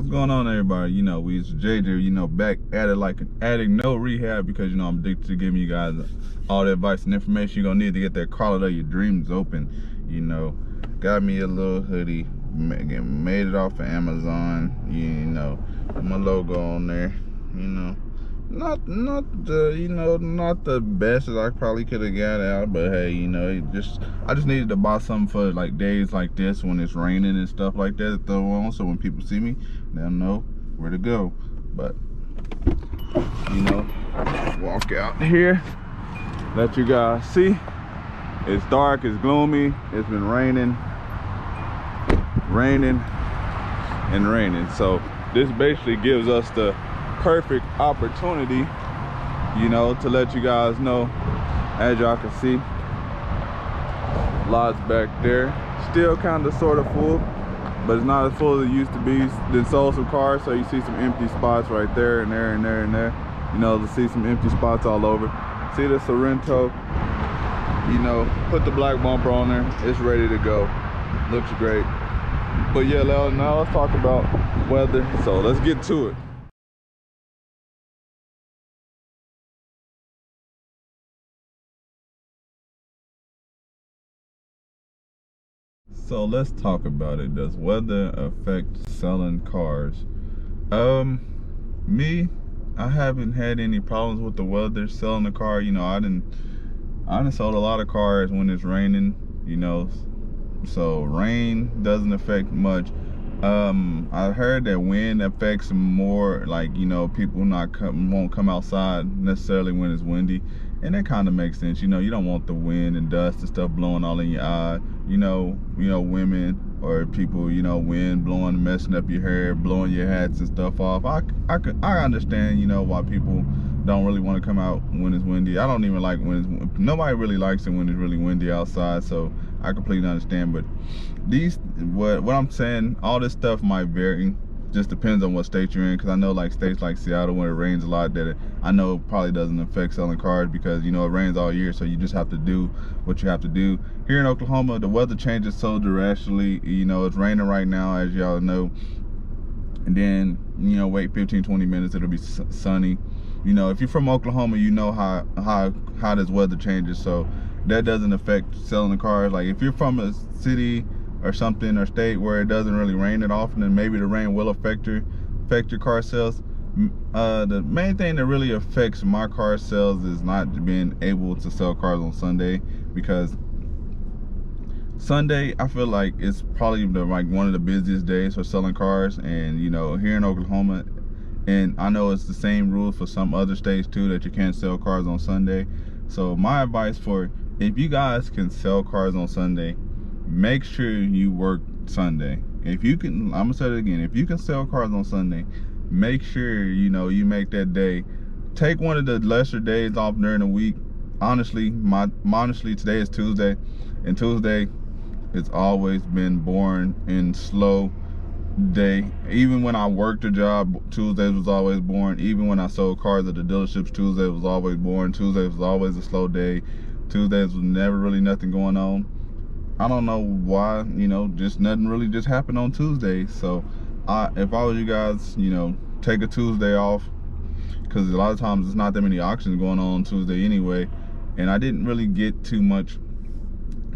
What's going on, everybody? You know, we JJ, you know, back at it like an addict, no rehab, because, you know, I'm addicted to giving you guys all the advice and information you're gonna need to get that car of your dreams open. You know, got me a little hoodie, made it off of Amazon, you know, put my logo on there, you know. Not the best as I probably could have got out, but hey, you know, I just needed to buy something for like days like this when it's raining and stuff like that to throw on, so when people see me, they'll know where to go. But you know, walk out here, let you guys see. It's dark, it's gloomy, it's been raining, and raining. So this basically gives us the perfect opportunity, you know, to let you guys know. As y'all can see, lots back there, still kind of sort of full, but it's not as full as it used to be. Then sold some cars, so you see some empty spots right there and there and there and there, you know, to see some empty spots all over. See the Sorento, you know, put the black bumper on there, it's ready to go, looks great. But yeah, now let's talk about weather, so let's get to it. So let's talk about it. Does weather affect selling cars? Me, I haven't had any problems with the weather selling a car. You know, I done sold a lot of cars when it's raining, you know, so rain doesn't affect much. I heard that wind affects more, like, you know, people won't come outside necessarily when it's windy, and that kind of makes sense. You know, you don't want the wind and dust and stuff blowing all in your eye. You know, women or people, you know, wind blowing, messing up your hair, blowing your hats and stuff off. I understand, you know, why people don't really want to come out when it's windy. I don't even like when nobody really likes it when it's really windy outside, so I completely understand. But what I'm saying, all this stuff might vary, just depends on what state you're in, because I know like states like Seattle, when it rains a lot, that I know probably doesn't affect selling cars, because, you know, it rains all year, so you just have to do what you have to do. Here in Oklahoma, the weather changes so drastically. You know, it's raining right now, as y'all know, and then, you know, wait 15-20 minutes, it'll be sunny. You know, if you're from Oklahoma, you know how this weather changes, so that doesn't affect selling the cars. Like, if you're from a city or something, or state where it doesn't really rain that often, and maybe the rain will affect your car sales. The main thing that really affects my car sales is not being able to sell cars on Sunday, because Sunday, I feel like it's probably one of the busiest days for selling cars. And, you know, here in Oklahoma, and I know it's the same rule for some other states too, that you can't sell cars on Sunday. So my advice for, if you guys can sell cars on Sunday, make sure you work Sunday. If you can, I'm gonna say it again, if you can sell cars on Sunday, make sure, you know, you make that day. Take one of the lesser days off during the week. Honestly, today is Tuesday, and Tuesday, it's always been boring and slow day. Even when I worked a job, Tuesdays was always boring. Even when I sold cars at the dealerships, Tuesday was always boring. Tuesday was always a slow day. Tuesdays was never really nothing going on. I don't know why, you know, just nothing really just happened on Tuesday. So if I was you guys, you know, take a Tuesday off, because a lot of times there's not that many auctions going on Tuesday anyway. And I didn't really get too much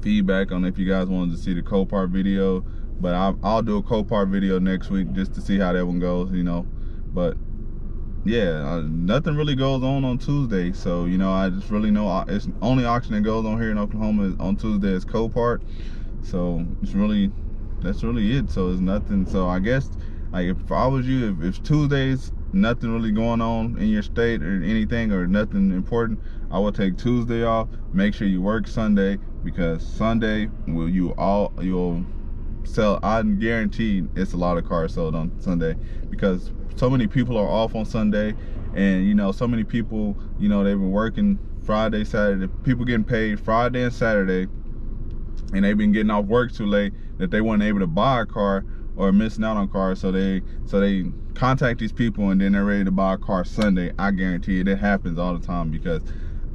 feedback on if you guys wanted to see the Copart video, but I'll do a Copart video next week just to see how that one goes, you know. But yeah, nothing really goes on Tuesday, so, you know, I just really know it's only auction that goes on here in Oklahoma on Tuesday is Copart. So that's really it. So it's nothing. So I guess, like, if I was you, if Tuesdays nothing really going on in your state or anything, or nothing important, I would take Tuesday off. Make sure you work Sunday, because Sunday you'll sell. I guarantee it's a lot of cars sold on Sunday, because so many people are off on Sunday, and, you know, so many people, you know, they've been working Friday, Saturday, people getting paid Friday and Saturday, and they've been getting off work too late that they weren't able to buy a car, or missing out on cars, so they contact these people, and then they're ready to buy a car Sunday. I guarantee it happens all the time, because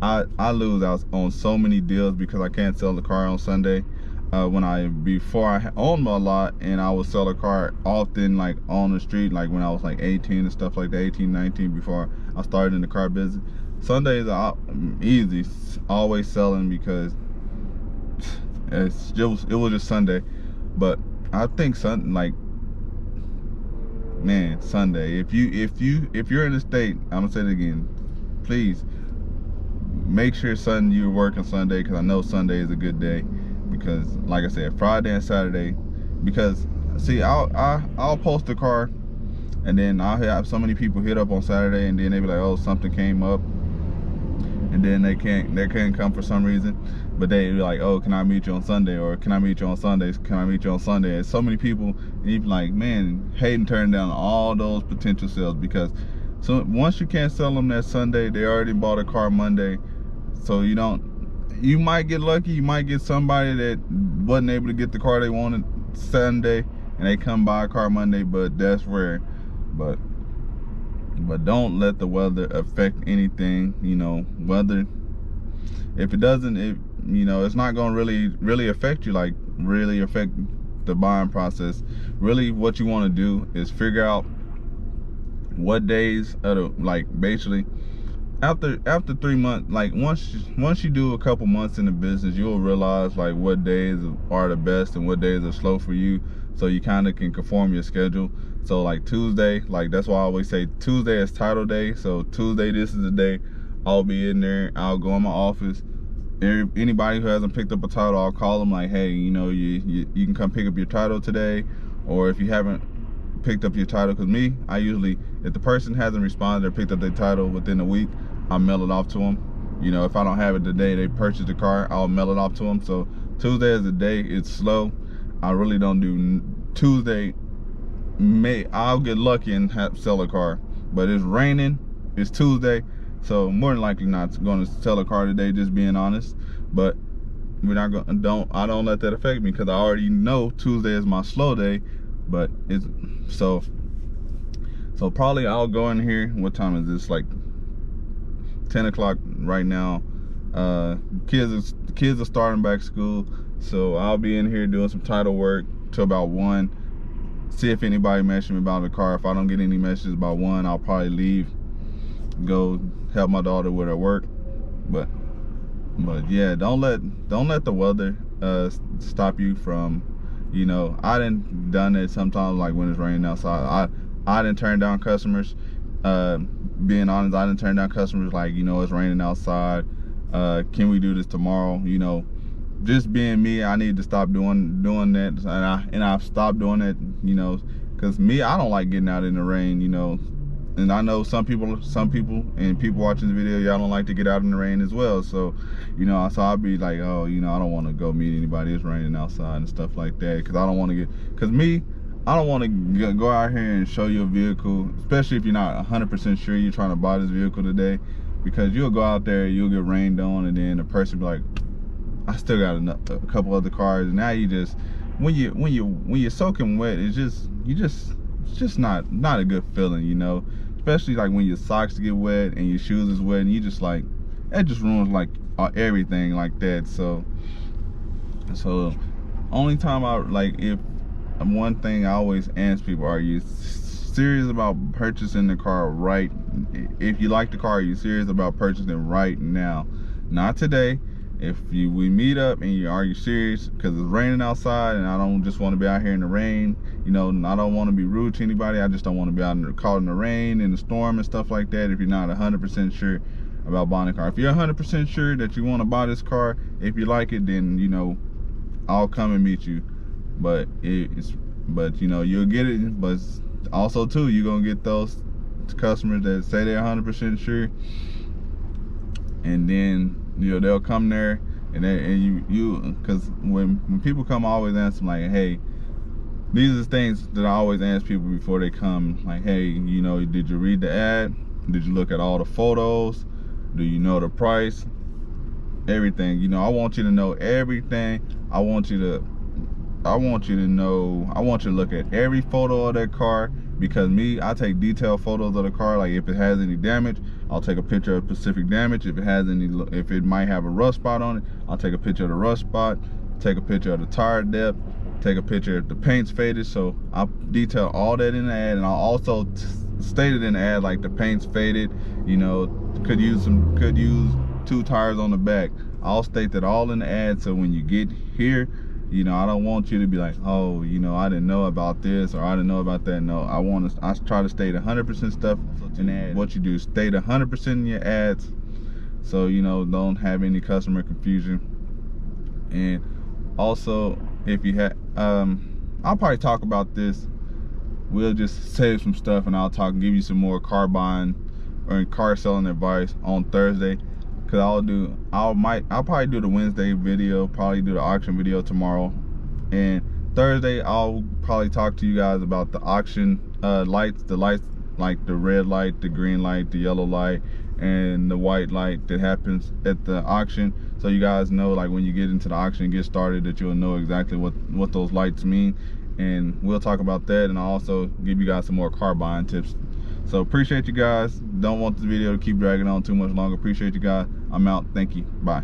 I lose out on so many deals because I can't sell the car on Sunday. before I owned my lot, and I would sell a car often, like on the street, like when I was like 18 and stuff like that, 18, 19, before I started in the car business. Sundays are easy, always selling, because it was just Sunday. But I think Sunday, if you're in the state, I'm gonna say it again, please make sure you're working Sunday, because I know Sunday is a good day. Because like I said, Friday and Saturday, because see, I'll post a car, and then I'll have so many people hit up on Saturday, and then they be like, oh, something came up, and then they can't come for some reason, but they be like, oh, can I meet you on Sunday, or can I meet you on Sundays, can I meet you on Sunday? And so many people, and you be like, man, hating turning down all those potential sales, because so once you can't sell them that Sunday, they already bought a car Monday. So you might get lucky, you might get somebody that wasn't able to get the car they wanted Sunday, and they come buy a car Monday, but that's rare. But don't let the weather affect anything. Weather, if it doesn't, it's not going to really affect you, like really affect the buying process. Really, what you want to do is figure out what days basically after 3 months, like once you do a couple months in the business, you'll realize like what days are the best and what days are slow for you, so you kind of can conform your schedule. So like Tuesday, like that's why I always say Tuesday is title day. So Tuesday, this is the day I'll be in there, I'll go in my office. Anybody who hasn't picked up a title, I'll call them like, hey, you can come pick up your title today. Or if you haven't picked up your title, because I usually, if the person hasn't responded or picked up their title within a week, I'll mail it off to them. If I don't have it the day they purchased the car, I'll mail it off to them. So Tuesday is the day it's slow. I really don't do Tuesday. I'll get lucky and sell a car, but it's raining, it's Tuesday, so more than likely not going to sell a car today, just being honest. But I don't let that affect me, because I already know Tuesday is my slow day. But it's so probably I'll go in here. What time is this? Like 10 o'clock right now. Kids are starting back school, so I'll be in here doing some title work till about 1. See if anybody messaged me about the car. If I don't get any messages about 1, I'll probably leave, go help my daughter with her work. But yeah, don't let the weather stop you from, I done it sometimes, like when it's raining outside. I didn't turn down customers. Being honest, I didn't turn down customers like, it's raining outside, can we do this tomorrow? Just being me, I need to stop doing that, and I've stopped doing it, because I don't like getting out in the rain, and I know some people and people watching the video, y'all don't like to get out in the rain as well. So so I'll be like, oh, I don't want to go meet anybody, it's raining outside and stuff like that, because I don't want to I don't want to go out here and show you a vehicle, especially if you're not 100% sure you're trying to buy this vehicle today, because you'll go out there, you'll get rained on, and then the person be like, I still got a couple other cars. And now you just, when you're soaking wet, it's just not a good feeling, especially like when your socks get wet and your shoes is wet, and you just like, it just ruins like everything like that. So only time if one thing I always ask people, are you serious about purchasing the car right? If you like the car, are you serious about purchasing right now, not today? If we meet up and are you serious? Because it's raining outside, and I don't just want to be out here in the rain. I don't want to be rude to anybody. I just don't want to be out caught in the rain and the storm and stuff like that. If you're not 100% sure about buying a car, if you're 100% sure that you want to buy this car, if you like it, then I'll come and meet you. But you'll get it. But also too, you're gonna get those customers that say they're 100% sure, and then they'll come there, and you because when people come, I always ask them like, hey, these are the things that I always ask people before they come, like, hey, did you read the ad? Did you look at all the photos? Do you know the price? Everything. I want you to know everything. I want you to look at every photo of that car, because I take detailed photos of the car. Like if it has any damage, I'll take a picture of specific damage. If it might have a rust spot on it, I'll take a picture of the rust spot. take a picture of the tire depth, take a picture if the paint's faded. So I detail all that in the ad, and I also stated in the ad like the paint's faded, you know, could use 2 tires on the back. I'll state that all in the ad, so when you get here, you know, I don't want you to be like, oh, you know, I didn't know about this or I didn't know about that. No, I try to state 100% stuff in the ad. What you do, state 100% in your ads, so you know, don't have any customer confusion. And also, if you have, I'll probably talk about this. We'll just save some stuff, and I'll give you some more car buying or car selling advice on Thursday. Cause I'll probably do the Wednesday video, probably do the auction video tomorrow, and Thursday I'll probably talk to you guys about the auction lights, the lights like the red light, the green light, the yellow light, and the white light that happens at the auction. So you guys know, like when you get into the auction and get started, that you'll know exactly what those lights mean. And we'll talk about that, and I'll also give you guys some more car buying tips. So appreciate you guys. Don't want this video to keep dragging on too much longer. Appreciate you guys. I'm out. Thank you. Bye.